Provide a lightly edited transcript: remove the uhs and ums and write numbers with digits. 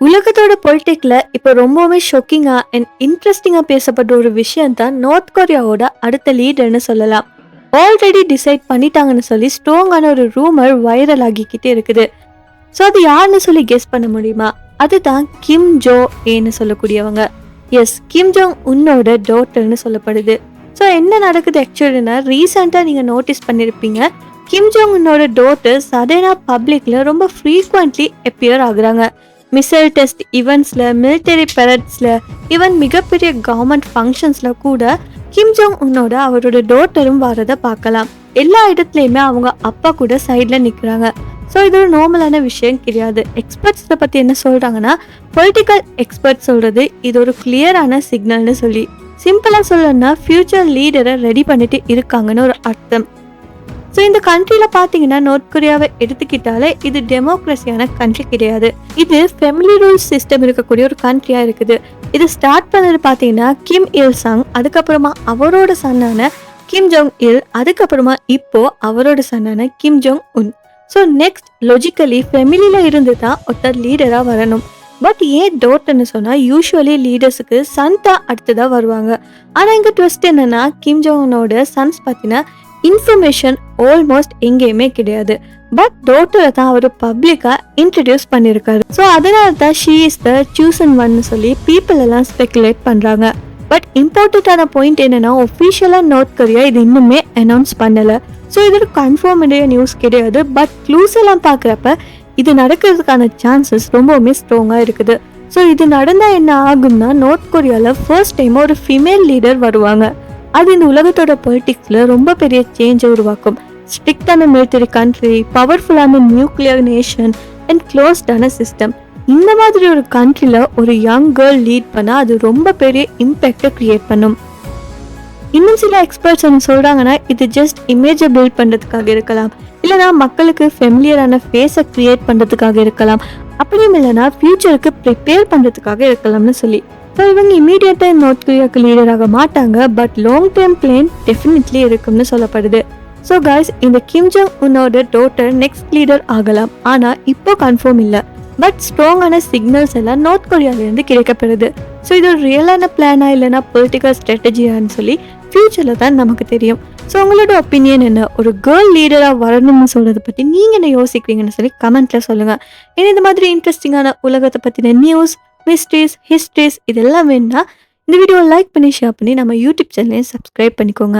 உலகத்தோட பொலிட்டிக்ல இப்போ ரொம்பவே ஷாக்கிங்கா அண்ட் இன்ட்ரெஸ்டிங்கா பேசப்பட்ட ஒரு விஷயம் தான் நார்த் கொரியாவோட அடுத்த லீடர்னு சொல்லலாம். ஆல்ரெடி டிசைட் பண்ணிட்டாங்கன்னு சொல்லி ஸ்ட்ராங்கான ஒரு ரூமர் வைரல் ஆகிக்கிட்டே இருக்குது. ஸோ அது யாருன்னு சொல்லி கெஸ் பண்ண முடியுமா? அதுதான் கிம் ஜோ ஏன்னு சொல்லக்கூடியவங்க. எஸ், கிம் ஜோங் உன்னோட டாட்டர்னு சொல்லப்படுது. ஸோ என்ன நடக்குது ஆக்சுவலினா, ரீசெண்டாக நீங்கள் நோட்டீஸ் பண்ணியிருப்பீங்க, கிம் ஜோங் உன்னோட டாட்டர் சடனாக பப்ளிக்ல ரொம்ப ஃப்ரீக்வெண்ட்லி அப்பியர் ஆகுறாங்க. மிசைல் டெஸ்ட் ஈவெண்ட்ஸில், மிலிட்டரி பெரட்ஸில், ஈவன் மிகப்பெரிய கவர்மெண்ட் ஃபங்க்ஷன்ஸில் கூட கிம் ஜோங் உன்னோட அவரோட டாட்டரும் வரதை பார்க்கலாம். எல்லா இடத்துலையுமே அவங்க அப்பா கூட சைடில் நிற்கிறாங்க. ஸோ இது ஒரு நார்மலான விஷயம் கிடையாது. எக்ஸ்பர்ட்ஸ் இதை பற்றி என்ன சொல்கிறாங்கன்னா, பொலிட்டிக்கல் எக்ஸ்பர்ட் சொல்கிறது இது ஒரு கிளியரான சிக்னல்னு சொல்லி. சிம்பிளாக சொல்லணும்னா ஃபியூச்சர் லீடரை ரெடி பண்ணிட்டு இருக்காங்கன்னு ஒரு அர்த்தம். ஸோ இந்த கண்ட்ரியில் பார்த்தீங்கன்னா, நார்த் கொரியாவை எடுத்துக்கிட்டாலே இது டெமோக்ரஸியான கண்ட்ரி கிடையாது. இது ஃபேமிலி ரூல்ஸ் சிஸ்டம் இருக்கக்கூடிய ஒரு கண்ட்ரியாக இருக்குது. இது ஸ்டார்ட் பண்ணது பார்த்தீங்கன்னா கிம் இல் சங், அதுக்கப்புறமா அவரோட சன்னான கிம் ஜோங் இல், அதுக்கப்புறமா இப்போ அவரோட சன்னான Kim Jong Un. So next logically ஃபேமிலியில் இருந்து தான் ஒருத்தர் லீடராக வரணும். பட் ஏன் டாட்டர்னு சொன்னால், யூஸ்வலி லீடர்ஸுக்கு சன் தான் அடுத்ததாக வருவாங்க. ஆனால் இங்கே ட்விஸ்ட் என்னன்னா, கிம் ஜோங்கோட சன்ஸ் பார்த்தீங்கன்னா இன்ஃபர்மேஷன் ஆல்மோஸ்ட் எங்கேயுமே கிடையாது. பட் டாட்டரை தான் அவர் பப்ளிக்காக இன்ட்ரடியூஸ் பண்ணியிருக்காரு. ஸோ அதனால தான் ஷீ இஸ் த சூசன் ஒன்னு சொல்லி பீப்புள் எல்லாம் ஸ்பெகுலேட் பண்ணுறாங்க. பட் இம்பார்ட்டண்ட்டான பாயிண்ட் என்னன்னா, ஒஃபிஷியலாக நார்த் கொரியா இது இன்னுமே அனௌன்ஸ் பண்ணலை. ஸோ இது ஒரு கன்ஃபார்ம்டைய நியூஸ் கிடையாது. பட் க்ளூஸ் எல்லாம் பார்க்குறப்ப இது நடக்கிறதுக்கான சான்சஸ் ரொம்பவுமே ஸ்ட்ராங்காக இருக்குது. ஸோ இது நடந்தால் என்ன ஆகும்னா, நார்த் கொரியாவில் ஃபர்ஸ்ட் டைம் ஒரு ஃபீமேல் லீடர் வருவாங்க. அது இந்த உலகத்தோட பொலிட்டிக்ஸில் ரொம்ப பெரிய சேஞ்சை உருவாக்கும். ஸ்ட்ரிக்டான மிலிட்டரி கண்ட்ரி, பவர்ஃபுல்லான நியூக்ளியர் நேஷன் அண்ட் க்ளோஸ்டான சிஸ்டம். இந்த மாதிரி ஒரு கண்ட்ரியில் ஒரு யங் கேர்ள் லீட் பண்ணால் அது ரொம்ப பெரிய இம்பேக்டை க்ரியேட் பண்ணும். இன்னும் சில எக்ஸ்பர்ட்ஸ் என்ன சொல்கிறாங்கன்னா, இது ஜஸ்ட் இமேஜை பில்ட் பண்ணுறதுக்காக இருக்கலாம், இல்லைனா மக்களுக்கு ஃபெமிலியரான ஃபேஸை க்ரியேட் பண்ணுறதுக்காக இருக்கலாம், அப்படியும் இல்லைனா ஃபியூச்சருக்கு ப்ரிப்பேர் பண்ணுறதுக்காக இருக்கலாம்னு சொல்லி. ஸோ இவங்க இமீடியட்டாக நார்த் கொரியாவுக்கு லீடராக மாட்டாங்க. But long term plan definitely இருக்கும்னு சொல்லப்படுது. ஸோ கைஸ், இந்த கிம் ஜோங் உன்னோட டாட்டர் நெக்ஸ்ட் லீடர் ஆகலாம். ஆனால் இப்போ கன்ஃபார்ம் இல்லை. பட் ஸ்ட்ராங்கான சிக்னல்ஸ் எல்லாம் நார்த் கொரியாவிலேருந்து கிடைக்கப்படுது. ஸோ இது ஒரு ரியலான பிளானா இல்லைனா பொலிட்டிக்கல் ஸ்ட்ராட்டஜியான்னு சொல்லி ஃபியூச்சரில் தான் நமக்கு தெரியும். ஸோ உங்களோட ஒப்பீனியன் என்ன? ஒரு கேர்ள் லீடராக வரணும்னு சொல்கிறத பற்றி நீங்கள் என்ன யோசிக்கிறீங்கன்னு சொல்லி கமெண்ட்டில் சொல்லுங்கள். ஏன்னா இந்த மாதிரி இன்ட்ரெஸ்டிங்கான உலகத்தை பற்றின நியூஸ், மிஸ்ட்ரீஸ், ஹிஸ்ட்ரிஸ் இதெல்லாம் வேணும்னா இந்த வீடியோவை லைக் பண்ணி ஷேர் பண்ணி நம்ம யூடியூப் சேனலையும் சப்ஸ்கிரைப் பண்ணிக்கோங்க.